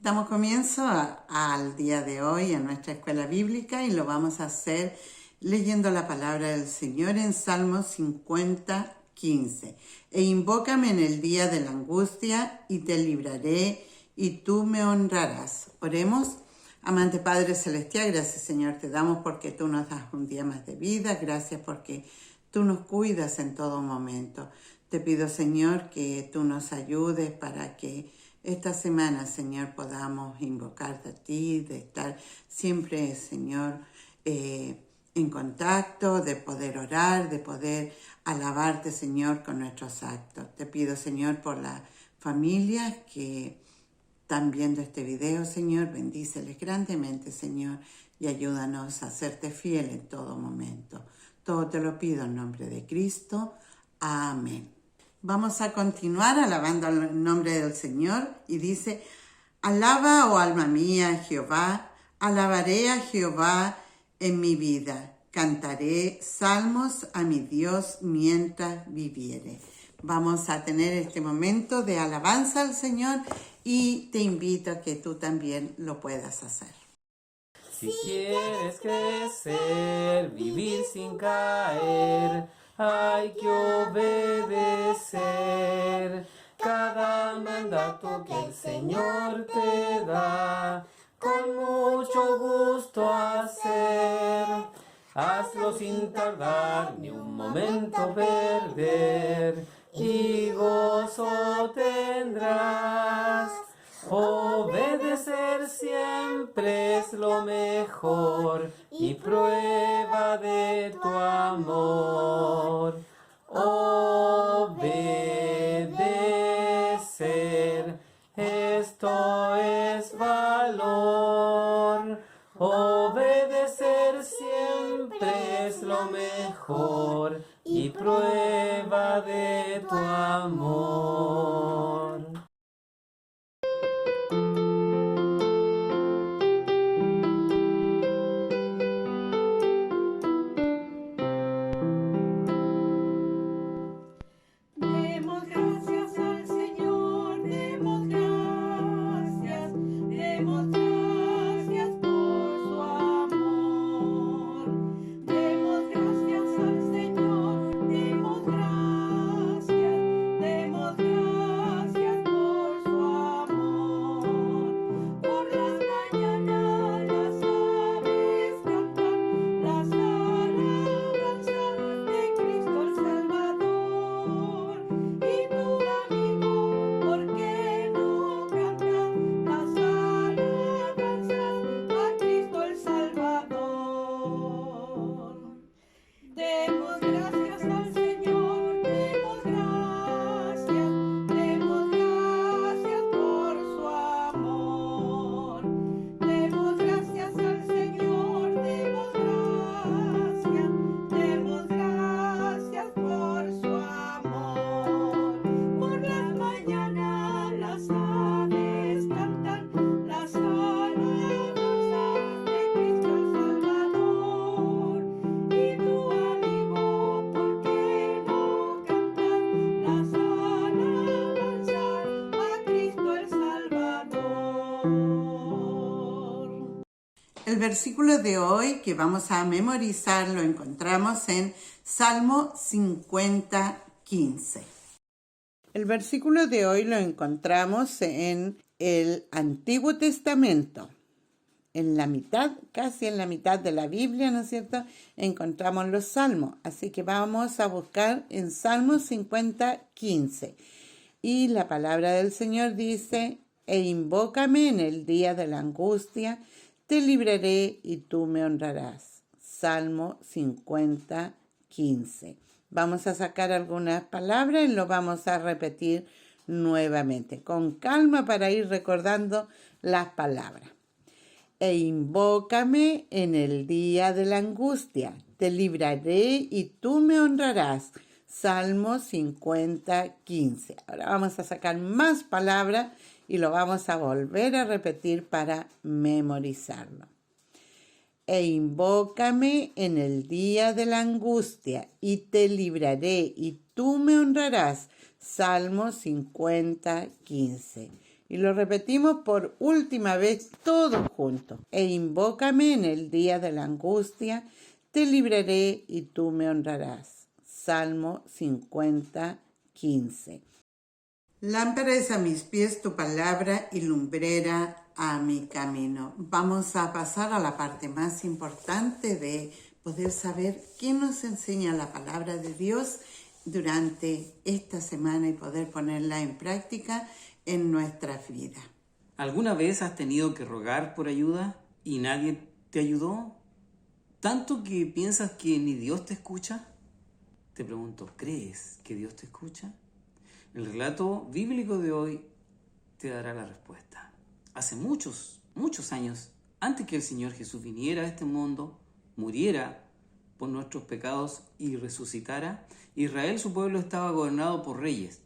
Damos comienzo al día de hoy en nuestra escuela bíblica y lo vamos a hacer leyendo la palabra del Señor en Salmos 50, 15. E invócame en el día de la angustia y te libraré y tú me honrarás. Oremos. Amante Padre Celestial, gracias Señor te damos porque tú nos das un día más de vida. Gracias porque tú nos cuidas en todo momento. Te pido Señor que tú nos ayudes para que esta semana, Señor, podamos invocarte a ti, de estar siempre, Señor, en contacto, de poder orar, de poder alabarte, Señor, con nuestros actos. Te pido, Señor, por las familias que están viendo este video, Señor, bendíceles grandemente, Señor, y ayúdanos a serte fiel en todo momento. Todo te lo pido en nombre de Cristo. Amén. Vamos a continuar alabando el nombre del Señor y dice, alaba, oh alma mía, a Jehová, alabaré a Jehová en mi vida, cantaré salmos a mi Dios mientras viviere. Vamos a tener este momento de alabanza al Señor y te invito a que tú también lo puedas hacer. Si quieres crecer, vivir sin caer, hay que obedecer cada mandato que el Señor te da, con mucho gusto hacer. Hazlo sin tardar ni un momento perder, y gozo tendrás. Obedecer siempre es lo mejor y prueba de tu amor. Obedecer, esto es valor. Obedecer siempre es lo mejor y prueba de tu amor. El versículo de hoy que vamos a memorizar lo encontramos en Salmo 50, 15. El versículo de hoy lo encontramos en el Antiguo Testamento. En la mitad, casi en la mitad de la Biblia, ¿no es cierto?, encontramos los salmos. Así que vamos a buscar en Salmo 50, 15. Y la palabra del Señor dice, e invócame en el día de la angustia, te libraré y tú me honrarás. Salmo 50, 15. Vamos a sacar algunas palabras y lo vamos a repetir nuevamente, con calma para ir recordando las palabras. E invócame en el día de la angustia, te libraré y tú me honrarás. Salmo 50, 15. Ahora vamos a sacar más palabras y lo vamos a volver a repetir para memorizarlo. E invócame en el día de la angustia y te libraré y tú me honrarás. Salmo 50, 15. Y lo repetimos por última vez todos juntos. E invócame en el día de la angustia, te libraré y tú me honrarás. Salmo 50:15. Lámpara es a mis pies tu palabra y lumbrera a mi camino. Vamos a pasar a la parte más importante de poder saber qué nos enseña la palabra de Dios durante esta semana y poder ponerla en práctica en nuestras vidas. ¿Alguna vez has tenido que rogar por ayuda y nadie te ayudó? ¿Tanto que piensas que ni Dios te escucha? Te pregunto, ¿crees que Dios te escucha? El relato bíblico de hoy te dará la respuesta. Hace muchos años, antes que el Señor Jesús viniera a este mundo, muriera por nuestros pecados y resucitara, Israel, su pueblo, estaba gobernado por reyes,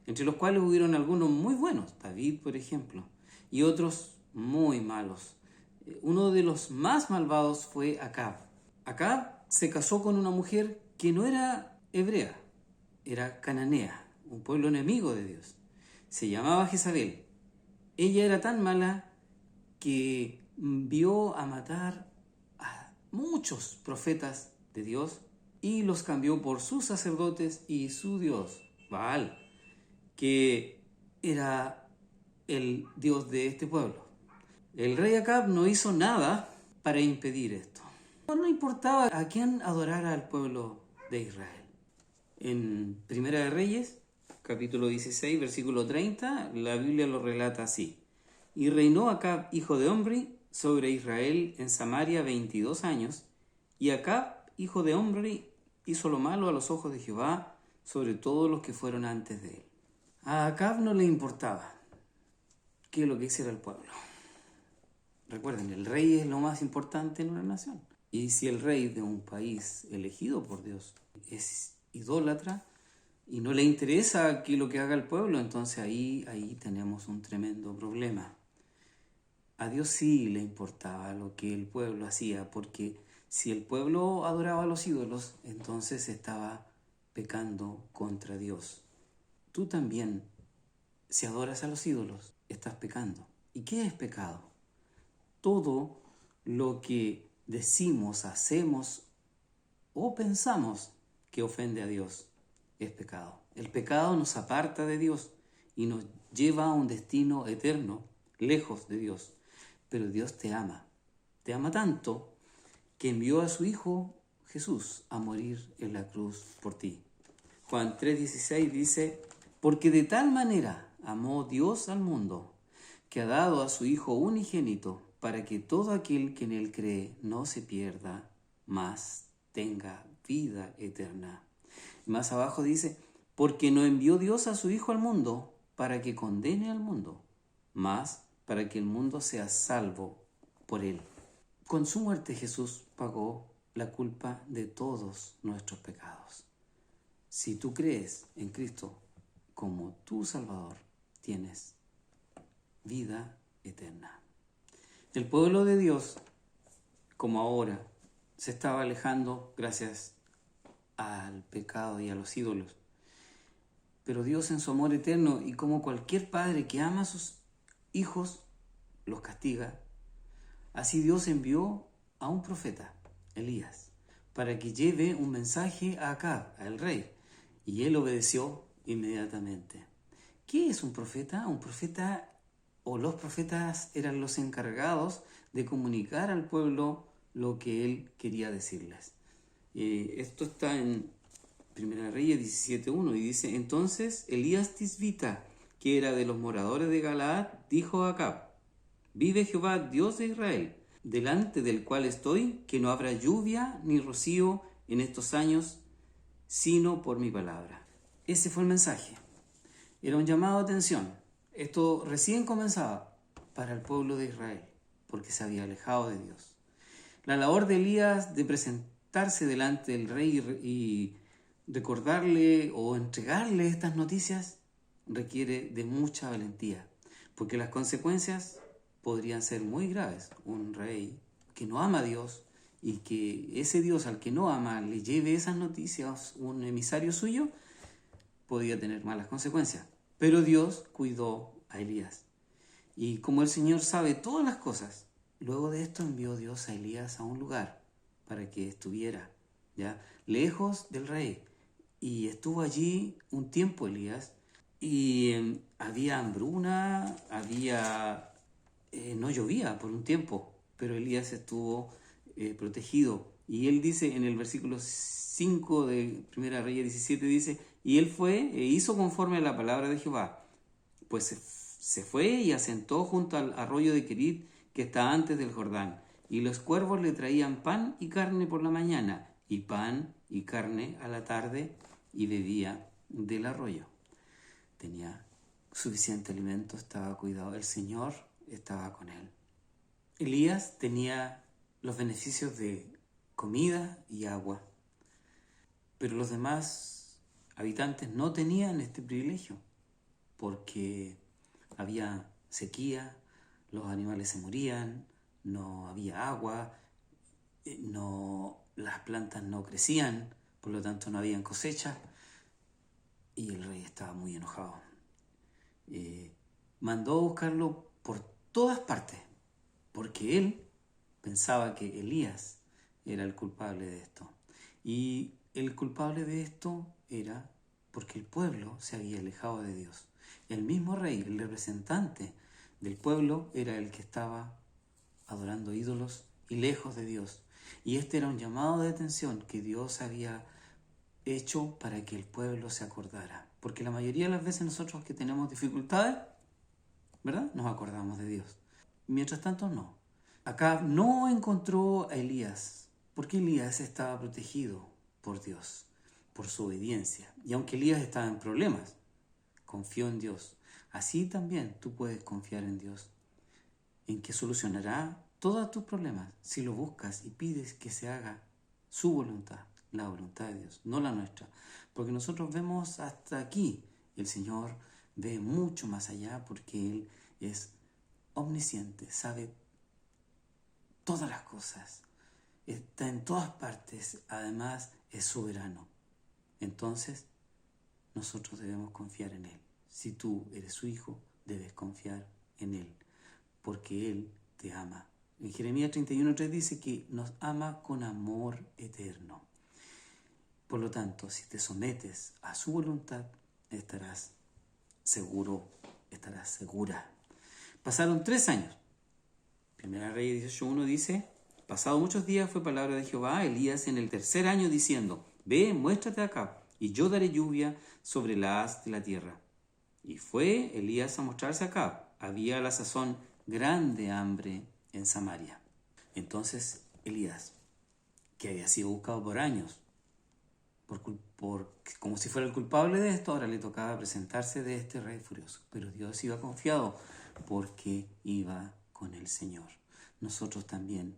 entre los cuales hubieron algunos muy buenos, David, por ejemplo, y otros muy malos. Uno de los más malvados fue Acab. Acab se casó con una mujer que no era hebrea, era cananea, un pueblo enemigo de Dios. Se llamaba Jezabel. Ella era tan mala que envió a matar a muchos profetas de Dios y los cambió por sus sacerdotes y su dios, Baal, que era el dios de este pueblo. El rey Acab no hizo nada para impedir esto. No importaba a quién adorara el pueblo de Israel. En Primera de Reyes, capítulo 16, versículo 30, la Biblia lo relata así. Y reinó Acab, hijo de Omri, sobre Israel en Samaria 22 años, y Acab, hijo de Omri, hizo lo malo a los ojos de Jehová sobre todos los que fueron antes de él. A Acab no le importaba qué es lo que hiciera el pueblo. Recuerden, el rey es lo más importante en una nación. Y si el rey de un país elegido por Dios es idólatra y no le interesa lo que haga el pueblo, entonces ahí tenemos un tremendo problema. A Dios sí le importaba lo que el pueblo hacía, porque si el pueblo adoraba a los ídolos, entonces estaba pecando contra Dios. Tú también, si adoras a los ídolos, estás pecando. ¿Y qué es pecado? Todo lo que decimos, hacemos o pensamos que ofende a Dios es pecado. El pecado nos aparta de Dios y nos lleva a un destino eterno, lejos de Dios. Pero Dios te ama tanto que envió a su Hijo Jesús a morir en la cruz por ti. Juan 3:16 dice, porque de tal manera amó Dios al mundo, que ha dado a su Hijo unigénito, para que todo aquel que en él cree no se pierda, mas tenga vida eterna. Más abajo dice, porque no envió Dios a su Hijo al mundo para que condene al mundo, mas para que el mundo sea salvo por él. Con su muerte Jesús pagó la culpa de todos nuestros pecados. Si tú crees en Cristo como tu Salvador, tienes vida eterna. El pueblo de Dios, como ahora, se estaba alejando gracias al pecado y a los ídolos. Pero Dios, en su amor eterno, y como cualquier padre que ama a sus hijos, los castiga, así Dios envió a un profeta, Elías, para que lleve un mensaje a Acab, al rey, y él obedeció inmediatamente. ¿Qué es un profeta? Un profeta, o los profetas, eran los encargados de comunicar al pueblo lo que él quería decirles. Esto está en Primera Reyes 17:1 y dice, entonces Elías Tisbita, que era de los moradores de Galaad, dijo a Acab, vive Jehová, Dios de Israel, delante del cual estoy, que no habrá lluvia ni rocío en estos años, sino por mi palabra. Ese fue el mensaje. Era un llamado de atención. Esto recién comenzaba para el pueblo de Israel, porque se había alejado de Dios. La labor de Elías de presentarse delante del rey y recordarle o entregarle estas noticias requiere de mucha valentía, porque las consecuencias podrían ser muy graves. Un rey que no ama a Dios y que ese Dios al que no ama le lleve esas noticias, un emisario suyo, podía tener malas consecuencias. Pero Dios cuidó a Elías Y como el Señor sabe todas las cosas, luego de esto envió Dios a Elías a un lugar para que estuviera, ¿ya?, lejos del rey. Y estuvo allí un tiempo Elías, y había hambruna, no llovía por un tiempo, pero Elías estuvo protegido. Y él dice en el versículo 5 de Primera Reyes 17, dice, y él fue e hizo conforme a la palabra de Jehová, pues se fue y asentó junto al arroyo de Querit, que está antes del Jordán, y los cuervos le traían pan y carne por la mañana, y pan y carne a la tarde, y bebía del arroyo. Tenía suficiente alimento, estaba cuidado, el Señor estaba con él. Elías tenía los beneficios de comida y agua, pero los demás habitantes no tenían este privilegio, porque había sequía, los animales se morían, no había agua, las plantas no crecían, por lo tanto no habían cosecha, y el rey estaba muy enojado. Mandó a buscarlo por todas partes, porque él pensaba que Elías era el culpable de esto. Y el culpable de esto era porque el pueblo se había alejado de Dios. El mismo rey, el representante del pueblo, era el que estaba adorando ídolos y lejos de Dios. Y este era un llamado de atención que Dios había hecho para que el pueblo se acordara. Porque la mayoría de las veces nosotros que tenemos dificultades, ¿verdad?, nos acordamos de Dios. Mientras tanto, no. Acab no encontró a Elías, porque Elías estaba protegido por Dios, por su obediencia. Y aunque Elías estaba en problemas, confió en Dios. Así también tú puedes confiar en Dios, en que solucionará todos tus problemas si lo buscas y pides que se haga su voluntad, la voluntad de Dios, no la nuestra. Porque nosotros vemos hasta aquí, el Señor ve mucho más allá, porque Él es omnisciente, sabe todas las cosas, está en todas partes, además es soberano. Entonces, nosotros debemos confiar en Él. Si tú eres su hijo, debes confiar en Él, porque Él te ama. En Jeremías 31:3 dice que nos ama con amor eterno. Por lo tanto, si te sometes a su voluntad, estarás seguro, estarás segura. Pasaron 3 años. Primera Reyes 18:1 dice, pasado muchos días fue palabra de Jehová a Elías en el 3er año, diciendo, ve, muéstrate acá, y yo daré lluvia sobre la haz de la tierra. Y fue Elías a mostrarse acá. Había a la sazón grande hambre en Samaria. Entonces Elías, que había sido buscado por años, como si fuera el culpable de esto, ahora le tocaba presentarse de este rey furioso. Pero Dios iba confiado porque iba con el Señor. Nosotros también,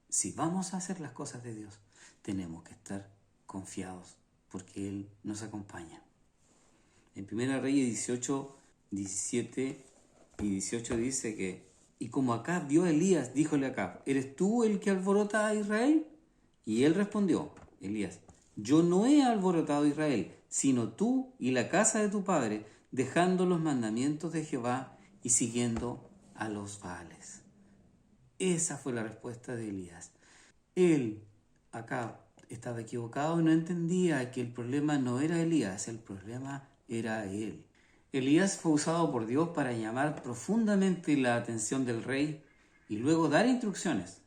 si vamos a hacer las cosas de Dios, tenemos que estar confiados porque Él nos acompaña. En 1 Reyes 18, 17 y 18 dice que, y como Acab vio a Elías, díjole a Acab, ¿eres tú el que alborota a Israel? Y él respondió, Elías, yo no he alborotado a Israel, sino tú y la casa de tu padre, dejando los mandamientos de Jehová y siguiendo a los Baales. Esa fue la respuesta de Elías. Él, Acab, estaba equivocado y no entendía que el problema no era Elías, el problema era él. Elías fue usado por Dios para llamar profundamente la atención del rey y luego dar instrucciones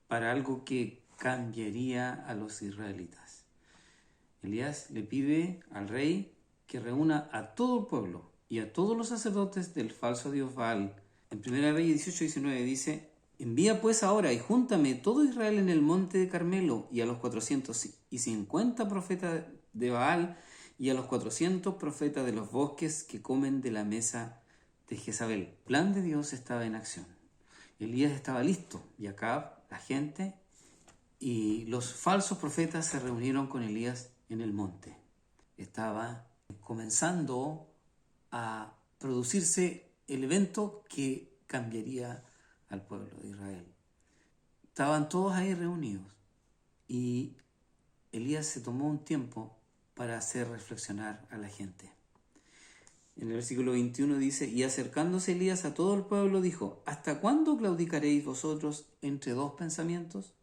para algo que cambiaría a los israelitas. Elías le pide al rey que reúna a todo el pueblo y a todos los sacerdotes del falso dios Baal. En 1 Reyes 18-19 dice, envía pues ahora y júntame todo Israel en el monte de Carmelo y a los 450 profetas de Baal y a los 400 profetas de los bosques que comen de la mesa de Jezabel. El plan de Dios estaba en acción. Elías estaba listo y Acab, la gente y los falsos profetas se reunieron con Elías en el monte. Estaba comenzando a producirse el evento que cambiaría al pueblo de Israel. Estaban todos ahí reunidos y Elías se tomó un tiempo para hacer reflexionar a la gente. En el versículo 21 dice, y acercándose Elías a todo el pueblo dijo, ¿hasta cuándo claudicaréis vosotros entre dos pensamientos?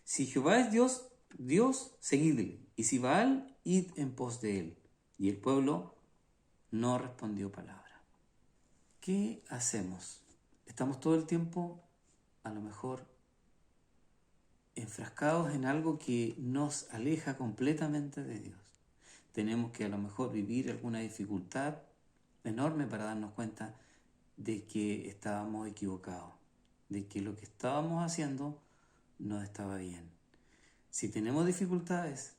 Si Jehová es Dios, Dios, seguidle, y si Baal, id en pos de él. Y el pueblo no respondió palabra. ¿Qué hacemos? Estamos todo el tiempo, a lo mejor, enfrascados en algo que nos aleja completamente de Dios. Tenemos que a lo mejor vivir alguna dificultad enorme para darnos cuenta de que estábamos equivocados, de que lo que estábamos haciendo no estaba bien. Si tenemos dificultades,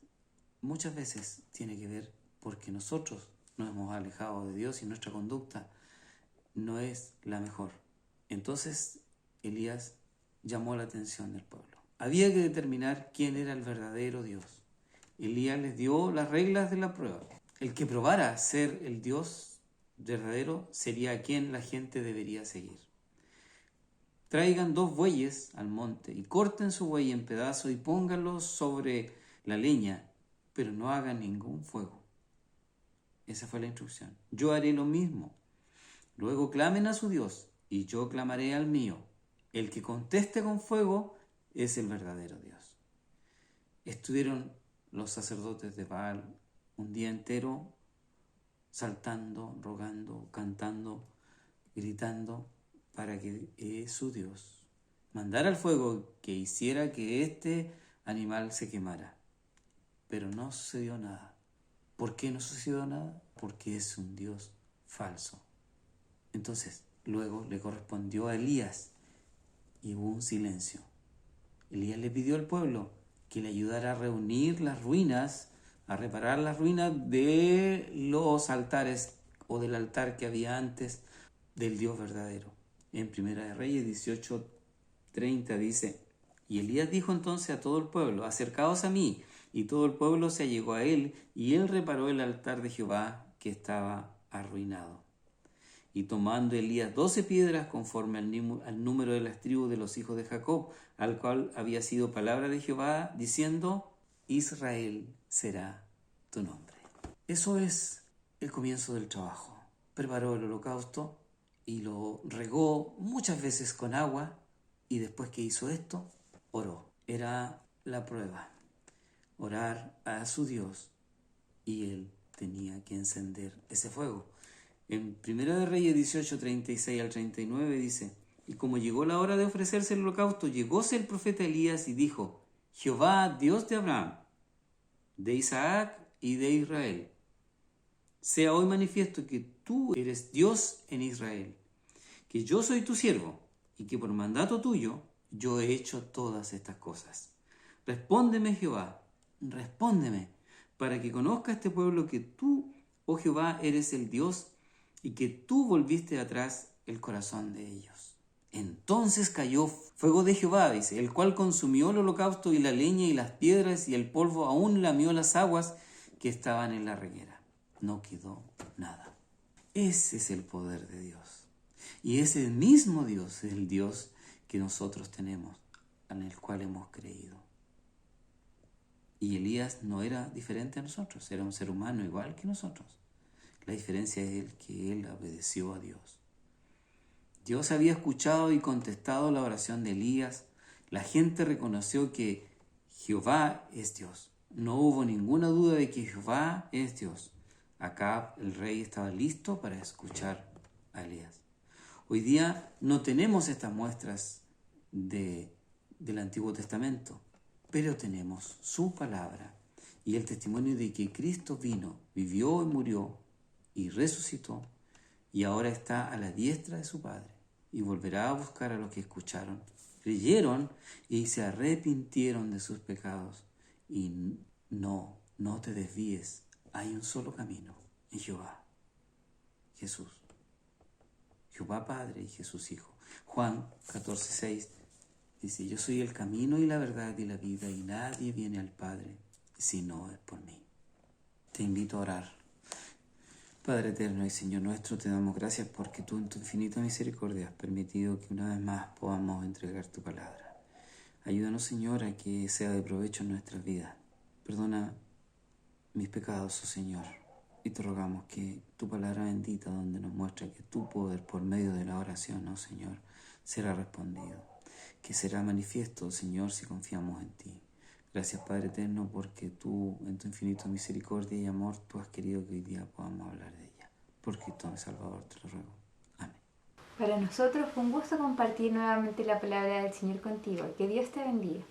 muchas veces tiene que ver porque nosotros nos hemos alejado de Dios y nuestra conducta no es la mejor. Entonces Elías llamó la atención del pueblo. Había que determinar quién era el verdadero Dios. Elías les dio las reglas de la prueba. El que probara ser el Dios verdadero sería a quien la gente debería seguir. Traigan 2 bueyes al monte y corten su buey en pedazos y pónganlos sobre la leña, pero no hagan ningún fuego. Esa fue la instrucción. Yo haré lo mismo. Luego clamen a su Dios y yo clamaré al mío. El que conteste con fuego es el verdadero Dios. Estuvieron los sacerdotes de Baal un día entero saltando, rogando, cantando, gritando para que su Dios mandara el fuego que hiciera que este animal se quemara. Pero no sucedió nada. ¿Por qué no sucedió nada? Porque es un Dios falso. Entonces, luego le correspondió a Elías y hubo un silencio. Elías le pidió al pueblo que le ayudara a reunir las ruinas, a reparar las ruinas de los altares o del altar que había antes del Dios verdadero. En Primera de Reyes 18:30 dice, y Elías dijo entonces a todo el pueblo, acercaos a mí, y todo el pueblo se allegó a él, y él reparó el altar de Jehová que estaba arruinado. Y tomando Elías 12 piedras conforme al número de las tribus de los hijos de Jacob, al cual había sido palabra de Jehová, diciendo, Israel será tu nombre. Eso es el comienzo del trabajo. Preparó el holocausto y lo regó muchas veces con agua, y después que hizo esto, oró. Era la prueba. Orar a su Dios, y él tenía que encender ese fuego. En 1 de Reyes 18:36 al 39 dice, y como llegó la hora de ofrecerse el holocausto, llegóse el profeta Elías y dijo, Jehová, Dios de Abraham, de Isaac y de Israel, sea hoy manifiesto que tú eres Dios en Israel, que yo soy tu siervo, y que por mandato tuyo yo he hecho todas estas cosas. Respóndeme, Jehová, respóndeme, para que conozca este pueblo que tú, oh Jehová, eres el Dios, y que tú volviste atrás el corazón de ellos. Entonces cayó fuego de Jehová, dice, el cual consumió el holocausto y la leña y las piedras, y el polvo aún lamió las aguas que estaban en la reguera. No quedó nada. Ese es el poder de Dios. Y ese mismo Dios es el Dios que nosotros tenemos, en el cual hemos creído. Y Elías no era diferente a nosotros, era un ser humano igual que nosotros. La diferencia es que él obedeció a Dios. Dios había escuchado y contestado la oración de Elías. La gente reconoció que Jehová es Dios. No hubo ninguna duda de que Jehová es Dios. Acab, el rey, estaba listo para escuchar a Elías. Hoy día no tenemos estas muestras del Antiguo Testamento, pero tenemos su palabra y el testimonio de que Cristo vino, vivió y murió y resucitó, y ahora está a la diestra de su Padre, y volverá a buscar a los que escucharon, creyeron y se arrepintieron de sus pecados. Y no te desvíes, hay un solo camino, en Jehová, Jesús. Jehová Padre y Jesús Hijo. Juan 14:6 dice, yo soy el camino y la verdad y la vida, y nadie viene al Padre si no es por mí. Te invito a orar. Padre eterno y Señor nuestro, te damos gracias porque tú en tu infinita misericordia has permitido que una vez más podamos entregar tu palabra. Ayúdanos, Señor, a que sea de provecho en nuestras vidas. Perdona mis pecados, oh Señor, Y te rogamos que tu palabra bendita, donde nos muestra que tu poder por medio de la oración, oh Señor, será respondido, que será manifiesto, Señor, si confiamos en ti. Gracias, Padre eterno, porque tú, en tu infinita misericordia y amor, tú has querido que hoy día podamos hablar de ella. Por Cristo mi Salvador, te lo ruego. Amén. Para nosotros fue un gusto compartir nuevamente la palabra del Señor contigo. Que Dios te bendiga.